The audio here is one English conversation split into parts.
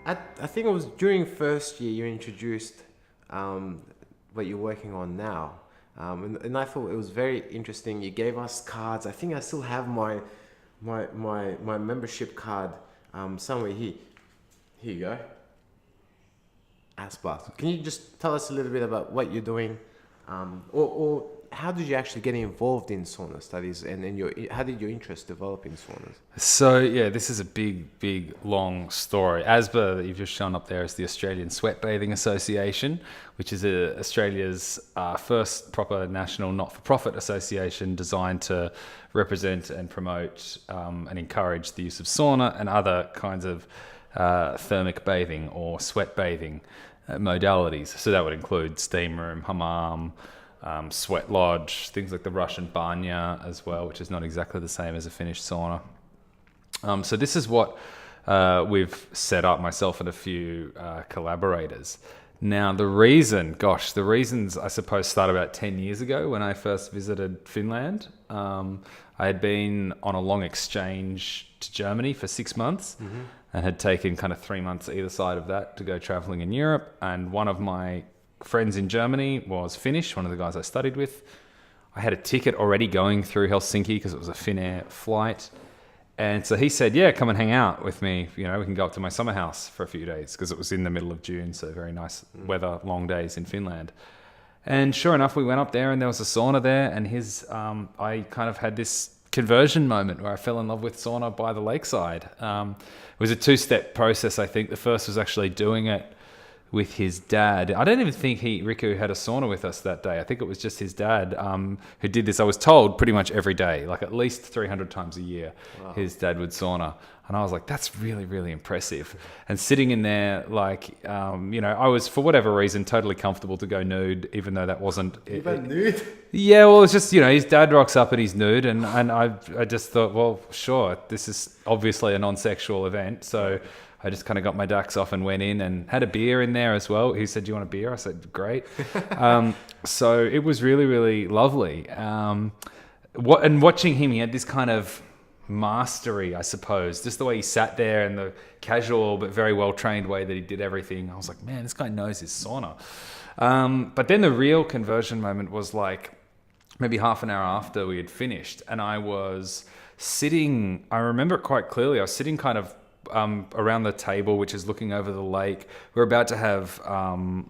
I think it was during first year you introduced what you're working on now. And I thought it was very interesting. You gave us cards. I think I still have my membership card somewhere here. Here you go. Aspa. Can you just tell us a little bit about what you're doing, or how did you actually get involved in sauna studies, and how did your interest develop in saunas? So yeah, this is a big, long story. ASBA, that you've just shown up there, is the Australian Sweat Bathing Association, which is Australia's first proper national not-for-profit association designed to represent and promote and encourage the use of sauna and other kinds of thermic bathing or sweat bathing modalities. So that would include steam room, hammam, sweat lodge, things like the Russian banya as well, which is not exactly the same as a Finnish sauna. So this is what we've set up, myself and a few collaborators. Now the reasons I suppose start about 10 years ago when I first visited Finland. I had been on a long exchange to Germany for 6 months, and had taken kind of 3 months either side of that to go traveling in Europe. And one of my friends in Germany was Finnish, one of the guys I studied with. I had a ticket already going through Helsinki because it was a Finnair flight. And so he said, yeah, come and hang out with me. You know, we can go up to my summer house for a few days, because it was in the middle of June, so very nice weather, long days in Finland. And sure enough, we went up there and there was a sauna there, and I kind of had this conversion moment where I fell in love with sauna by the lakeside. It was a 2-step process, I think. The first was actually doing it with his dad. I don't even think Riku had a sauna with us that day. I think it was just his dad who did this. I was told pretty much every day, like at least 300 times a year, wow, his dad would sauna. And I was like, that's really, really impressive. And sitting in there, like, I was, for whatever reason, totally comfortable to go nude, even though that wasn't... You went nude? Yeah, well, it's just, his dad rocks up and he's nude. And I just thought, well, sure, this is obviously a non-sexual event. So I just kind of got my ducks off and went in and had a beer in there as well. He said, do you want a beer? I said, great. So it was really, really lovely. And watching him, he had this kind of mastery, I suppose, just the way he sat there and the casual but very well trained way that he did everything. I was like, man, this guy knows his sauna. But then the real conversion moment was like maybe half an hour after we had finished, and I was sitting, I remember it quite clearly, I was sitting kind of around the table, which is looking over the lake. We were about to have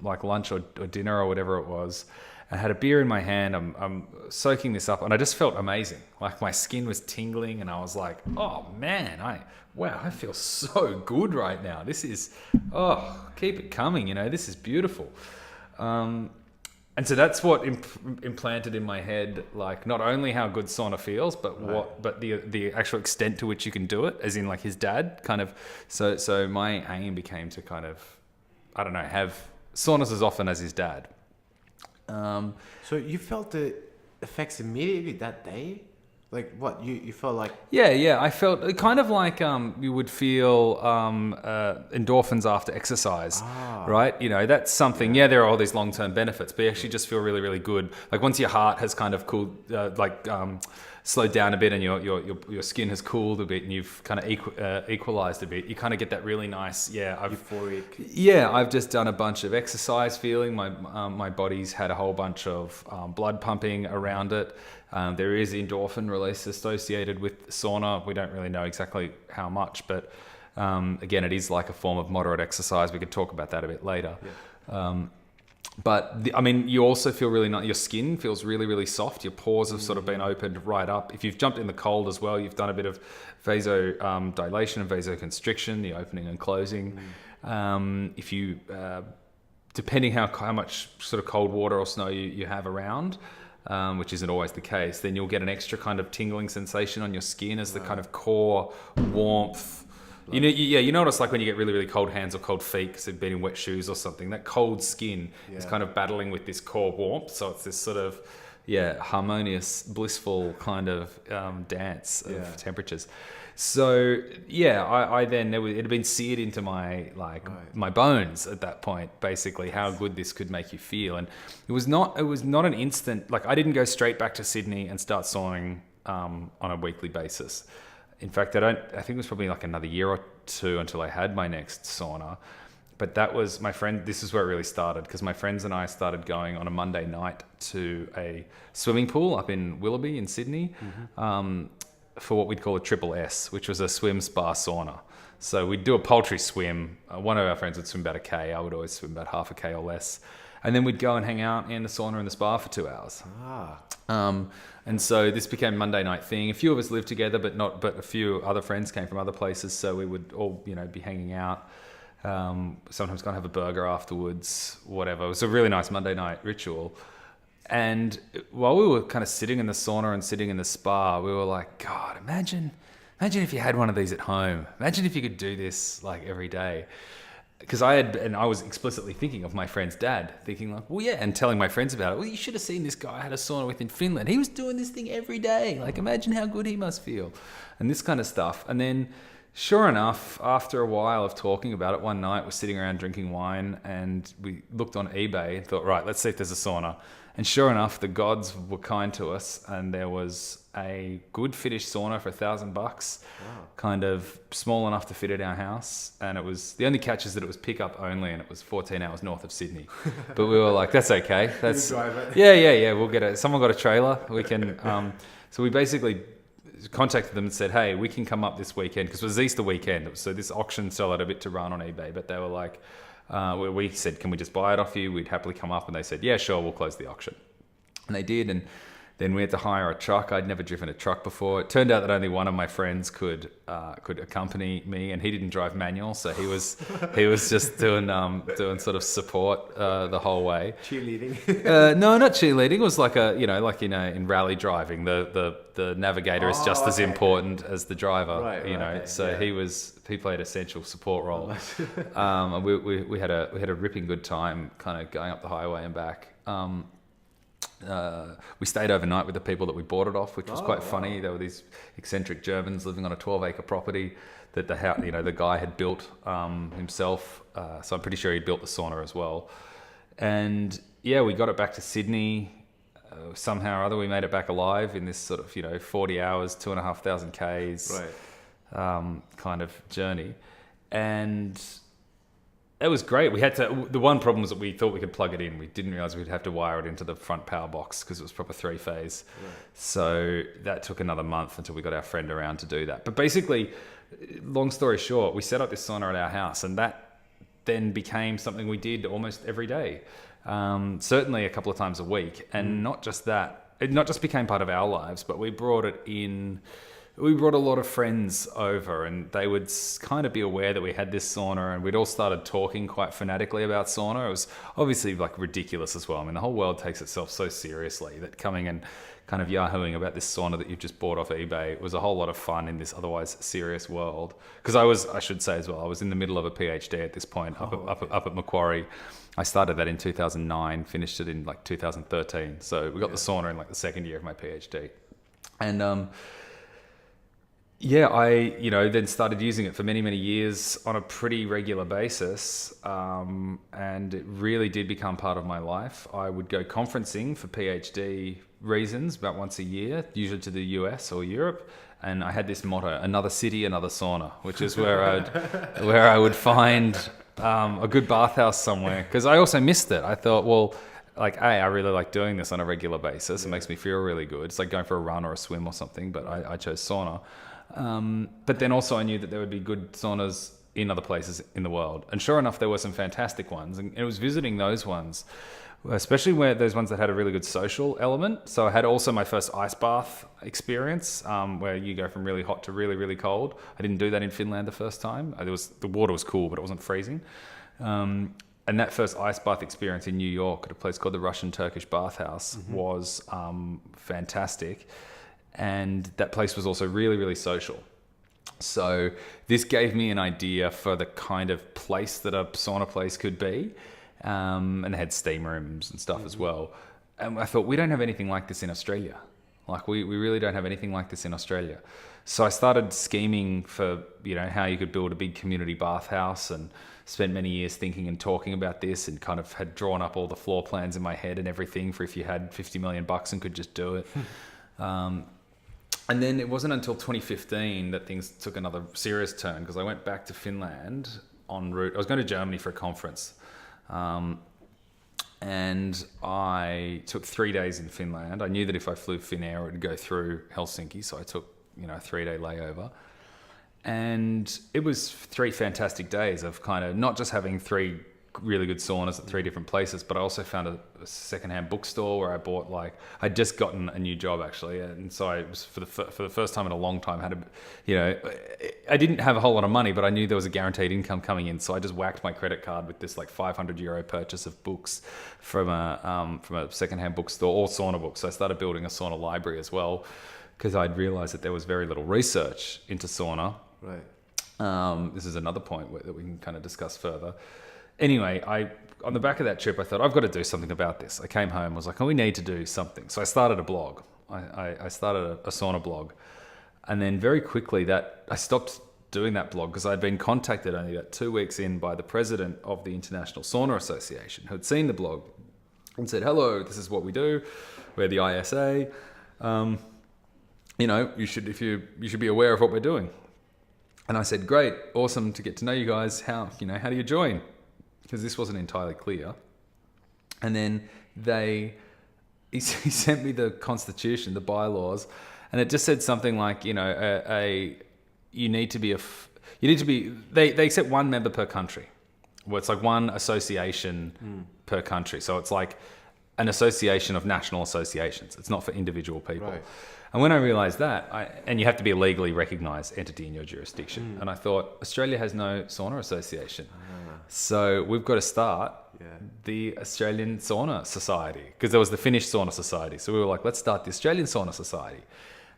like lunch or dinner or whatever it was. I had a beer in my hand. I'm soaking this up, and I just felt amazing. Like my skin was tingling, and I was like, "Oh man, I feel so good right now. This is, keep it coming. This is beautiful." And so that's what implanted in my head, like not only how good sauna feels, but but the actual extent to which you can do it, as in like his dad kind of. So my aim became to kind of, I don't know, have saunas as often as his dad. So you felt the effects immediately that day? Like what, you felt like? Yeah, I felt kind of like you would feel endorphins after exercise, right? That's something. Yeah, there are all these long-term benefits, but you actually just feel really, really good. Like once your heart has kind of cooled, slowed down a bit, and your skin has cooled a bit, and you've kind of equalized a bit, you kind of get that really nice, euphoric. Yeah, I've just done a bunch of exercise feeling. My body's had a whole bunch of blood pumping around it. There is endorphin release associated with sauna. We don't really know exactly how much, but again, it is like a form of moderate exercise. We could talk about that a bit later. Yeah. You also feel really nice. Your skin feels really, really soft. Your pores have sort of been opened right up. If you've jumped in the cold as well, you've done a bit of vasodilation and vasoconstriction, the opening and closing. If you, depending how much sort of cold water or snow you have around, which isn't always the case, then you'll get an extra kind of tingling sensation on your skin as the kind of core warmth. You know what it's like when you get really, really cold hands or cold feet because they've been in wet shoes or something. That cold skin is kind of battling with this core warmth. So it's this sort of, harmonious, blissful kind of dance of temperatures. So I then it had been seared into my my bones at that point, basically, how good this could make you feel. And it was not an instant, like I didn't go straight back to Sydney and start sauning on a weekly basis. In fact, I think it was probably like another year or two until I had my next sauna. But that was my friend. This is where it really started, because my friends and I started going on a Monday night to a swimming pool up in Willoughby in Sydney, for what we'd call a triple S, which was a swim spa sauna. So we'd do a paltry swim. One of our friends would swim about 1K. I would always swim about half a K or less. And then we'd go and hang out in the sauna and the spa for 2 hours. And so this became a Monday night thing. A few of us lived together, but a few other friends came from other places. So we would all, be hanging out. Sometimes go and have a burger afterwards, whatever. It was a really nice Monday night ritual. And while we were kind of sitting in the sauna and sitting in the spa, we were like, God, imagine if you had one of these at home. Imagine if you could do this like every day. Because I was explicitly thinking of my friend's dad, thinking like, well, yeah, and telling my friends about it. Well, you should have seen this guy I had a sauna with in Finland. He was doing this thing every day. Like, imagine how good he must feel. And this kind of stuff. And then, sure enough, after a while of talking about it, one night we're sitting around drinking wine and we looked on eBay and thought, right, let's see if there's a sauna. And sure enough, the gods were kind to us, and there was a good finished sauna for $1,000, kind of small enough to fit at our house. And it was, the only catch is that it was pickup only, and it was 14 hours north of Sydney. But we were like, that's okay. That's yeah. We'll get it. Someone got a trailer. We can. So we basically contacted them and said, hey, we can come up this weekend, because it was Easter weekend. So this auction still had a bit to run on eBay, but they were like, we said, can we just buy it off you? We'd happily come up. And they said, yeah, sure, we'll close the auction. And they did. And then we had to hire a truck. I'd never driven a truck before. It turned out that only one of my friends could accompany me, and he didn't drive manual, so he was just doing sort of support the whole way. Cheerleading? No, not cheerleading. It was like in rally driving, the navigator is just as important as the driver. Right, so yeah. He played essential support role. And we had a ripping good time, kind of going up the highway and back. We stayed overnight with the people that we bought it off, which was quite funny. There were these eccentric Germans living on a 12-acre property that the guy had built himself. So I'm pretty sure he built the sauna as well. And yeah, we got it back to Sydney. Somehow or other, we made it back alive in this sort of 40 hours, 2,500 Ks kind of journey, and it was great. We had to. The one problem was that we thought we could plug it in. We didn't realize we'd have to wire it into the front power box because it was proper 3-phase. Right. So that took another month until we got our friend around to do that. But basically, long story short, we set up this sauna at our house, and that then became something we did almost every day. Certainly a couple of times a week, and not just that. It not just became part of our lives, but we brought it in. We brought a lot of friends over, and they would kind of be aware that we had this sauna, and we'd all started talking quite fanatically about sauna. It was obviously like ridiculous as well. I mean, the whole world takes itself so seriously that coming and kind of yahooing about this sauna that you've just bought off eBay was a whole lot of fun in this otherwise serious world. Because I should say as well, I was in the middle of a PhD at this point up at Macquarie. I started that in 2009, finished it in like 2013. So we got the sauna in like the second year of my PhD. And I then started using it for many, many years on a pretty regular basis, and it really did become part of my life. I would go conferencing for PhD reasons about once a year, usually to the US or Europe, and I had this motto: another city, another sauna, which is where I would find a good bathhouse somewhere, because I also missed it. I thought, well, I really like doing this on a regular basis. It makes me feel really good. It's like going for a run or a swim or something, but I chose sauna. But then also I knew that there would be good saunas in other places in the world. And sure enough, there were some fantastic ones. And it was visiting those ones, especially where those ones that had a really good social element. So I had also my first ice bath experience, where you go from really hot to really, really cold. I didn't do that in Finland the first time. The water was cool, but it wasn't freezing. And that first ice bath experience in New York at a place called the Russian-Turkish Bathhouse was fantastic. And that place was also really, really social. So this gave me an idea for the kind of place that a sauna place could be. And it had steam rooms and stuff as well. And I thought, we don't have anything like this in Australia. Like we really don't have anything like this in Australia. So I started scheming for, how you could build a big community bathhouse, and spent many years thinking and talking about this, and kind of had drawn up all the floor plans in my head and everything for if you had $50 million and could just do it. And then it wasn't until 2015 that things took another serious turn, because I went back to Finland en route. I was going to Germany for a conference. And I took 3 days in Finland. I knew that if I flew Finnair, it would go through Helsinki. So I took, a 3-day layover. And it was 3 fantastic days of kind of not just having 3 really good saunas at 3 different places, but I also found a secondhand bookstore where I bought, I'd just gotten a new job actually, and so I was for the first time in a long time I didn't have a whole lot of money, but I knew there was a guaranteed income coming in, so I just whacked my credit card with this €500 purchase of books from a secondhand bookstore, all sauna books. So I started building a sauna library as well, because I'd realized that there was very little research into sauna. Right. This is another point that we can kind of discuss further. Anyway, on the back of that trip, I thought, I've got to do something about this. I came home, was like, we need to do something. So I started a blog. I started a sauna blog. And then very quickly I stopped doing that blog, because I'd been contacted only about 2 weeks in by the president of the International Sauna Association, who had seen the blog and said, hello, this is what we do. We're the ISA. You should be aware of what we're doing. And I said, great, awesome to get to know you guys. How do you join? Because this wasn't entirely clear. And then he sent me the constitution, the bylaws, and it just said something like, they accept 1 member per country. Well, it's like 1 association per country. So it's like an association of national associations. It's not for individual people. Right. And when I realized that, and you have to be a legally recognized entity in your jurisdiction, and I thought, Australia has no sauna association. So we've got to start the Australian Sauna Society, because there was the Finnish Sauna Society. So we were like, let's start the Australian Sauna Society.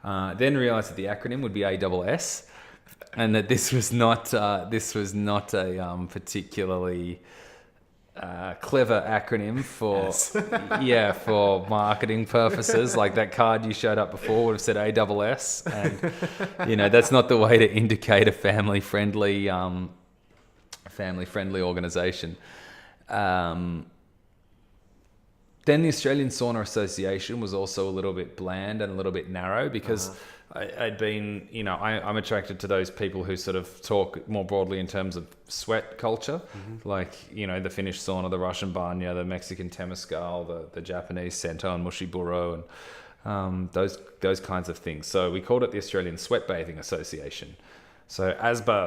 Then realized that the acronym would be ASS, and that this was not a particularly clever acronym for for marketing purposes. Like that card you showed up before would have said ASS, and that's not the way to indicate a family friendly organization. Then the Australian Sauna Association was also a little bit bland and a little bit narrow, because I'd been, I'm attracted to those people who sort of talk more broadly in terms of sweat culture, like, the Finnish sauna, the Russian banya, the Mexican temescal, the Japanese sento and mushiburo, and those kinds of things. So we called it the Australian Sweat Bathing Association. So ASBA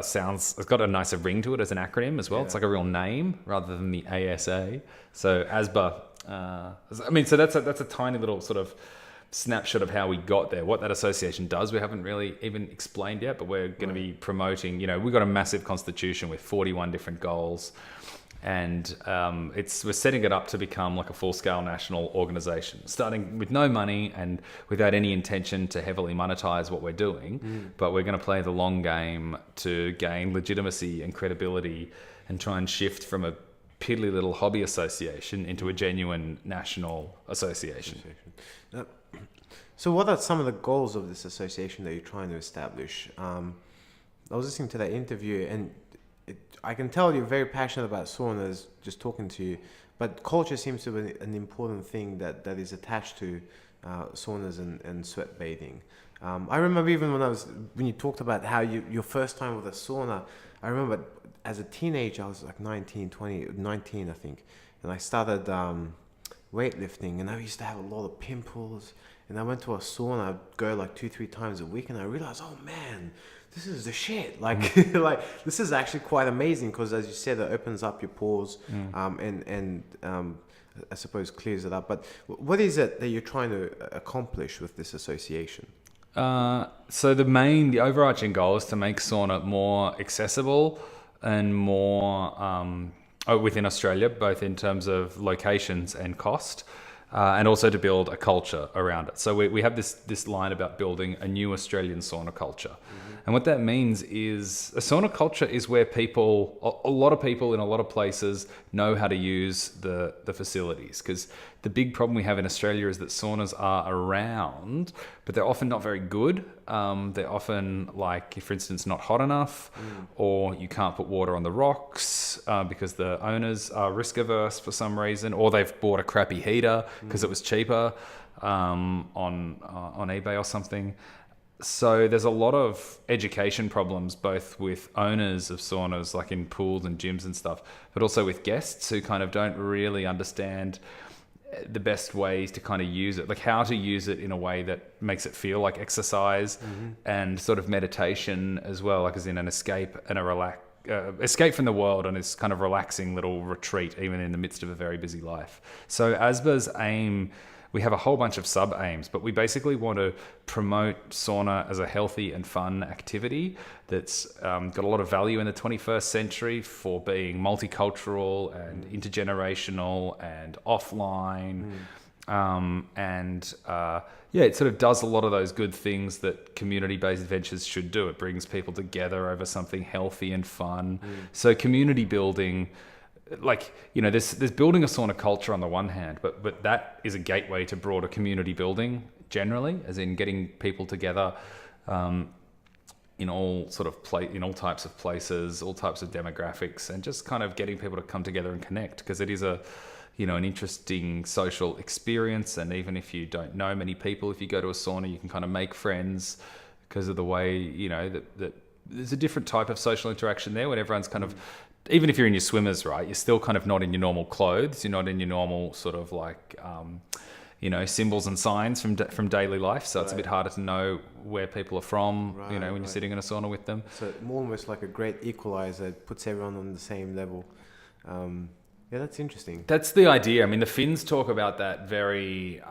it's got a nicer ring to it as an acronym as well. Yeah. It's like a real name rather than the ASA. So ASBA, so that's a tiny little sort of snapshot of how we got there. What that association does, we haven't really even explained yet, but we're going to be promoting, we've got a massive constitution with 41 different goals. And we're setting it up to become like a full-scale national organization, starting with no money and without any intention to heavily monetize what we're doing. But we're going to play the long game to gain legitimacy and credibility, and try and shift from a piddly little hobby association into a genuine national association. So what are some of the goals of this association that you're trying to establish? I was listening to that interview, and I can tell you're very passionate about saunas just talking to you, but culture seems to be an important thing that is attached to saunas and sweat bathing. I remember even when you talked about how your first time with a sauna, I remember as a teenager, I was like 19 I think, and I started weightlifting, and I used to have a lot of pimples, and I went to a sauna, I'd go like 2-3 times a week, and I realized, oh man, this is the shit. Like, this is actually quite amazing, because as you said, it opens up your pores, and I suppose clears it up. But what is it that you're trying to accomplish with this association? So the overarching goal is to make sauna more accessible and more within Australia, both in terms of locations and cost. And also to build a culture around it. So we have this line about building a new Australian sauna culture. And what that means is a sauna culture is where a lot of people in a lot of places know how to use the facilities. Because the big problem we have in Australia is that saunas are around, but they're often not very good. They're often, like, for instance, not hot enough, or you can't put water on the rocks because the owners are risk averse for some reason, or they've bought a crappy heater because it was cheaper on eBay or something. So there's a lot of education problems, both with owners of saunas, like in pools and gyms and stuff, but also with guests who kind of don't really understand the best ways to kind of use it, like how to use it in a way that makes it feel like exercise and sort of meditation as well, like as in an escape and a escape from the world and this kind of relaxing little retreat, even in the midst of a very busy life. So ASBA's aim, we have a whole bunch of sub-aims, but we basically want to promote sauna as a healthy and fun activity that's got a lot of value in the 21st century for being multicultural and intergenerational and offline. It sort of does a lot of those good things that community-based ventures should do. It brings people together over something healthy and fun. So community building, like, you know, there's building a sauna culture on the one hand, but that is a gateway to broader community building generally, as in getting people together in all types of places, all types of demographics, and just kind of getting people to come together and connect, because it is an interesting social experience. And even if you don't know many people, if you go to a sauna, you can kind of make friends because of the way, that there's a different type of social interaction there when everyone's kind of, even if you're in your swimmers, right, you're still kind of not in your normal clothes. You're not in your normal sort of like, symbols and signs from daily life. So it's a bit harder to know where people are from, when you're sitting in a sauna with them. So more almost like a great equalizer. It puts everyone on the same level. Yeah, that's interesting. That's the idea. I mean, the Finns talk about that very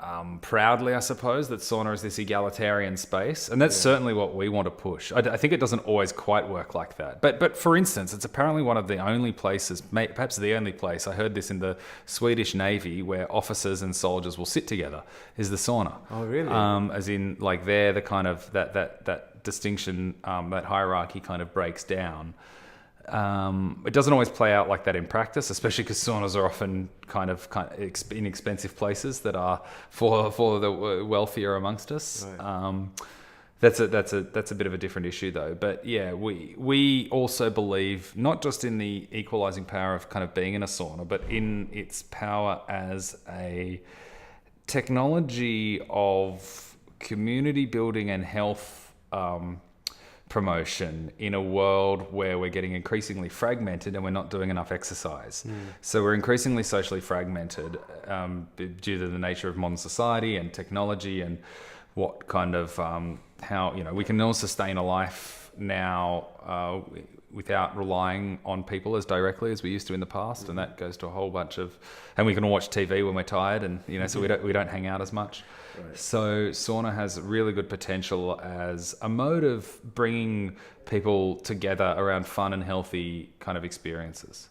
proudly, I suppose, that sauna is this egalitarian space. And that's certainly what we want to push. I think it doesn't always quite work like that. But for instance, it's apparently one of the only places, perhaps the only place, I heard this in the Swedish Navy, where officers and soldiers will sit together, is the sauna. Oh, really? As in, like, they're the kind of, that distinction, that hierarchy kind of breaks down. It doesn't always play out like that in practice, especially because saunas are often kind of inexpensive places that are for the wealthier amongst us. Right. That's a bit of a different issue though. But yeah, we also believe not just in the equalizing power of kind of being in a sauna, but in its power as a technology of community building and health promotion in a world where we're getting increasingly fragmented and we're not doing enough exercise. So we're increasingly socially fragmented due to the nature of modern society and technology, and what kind of how we can all sustain a life now without relying on people as directly as we used to in the past. And that goes to a whole bunch of, and we can all watch TV when we're tired, and so we don't hang out as much. Right. So sauna has really good potential as a mode of bringing people together around fun and healthy kind of experiences.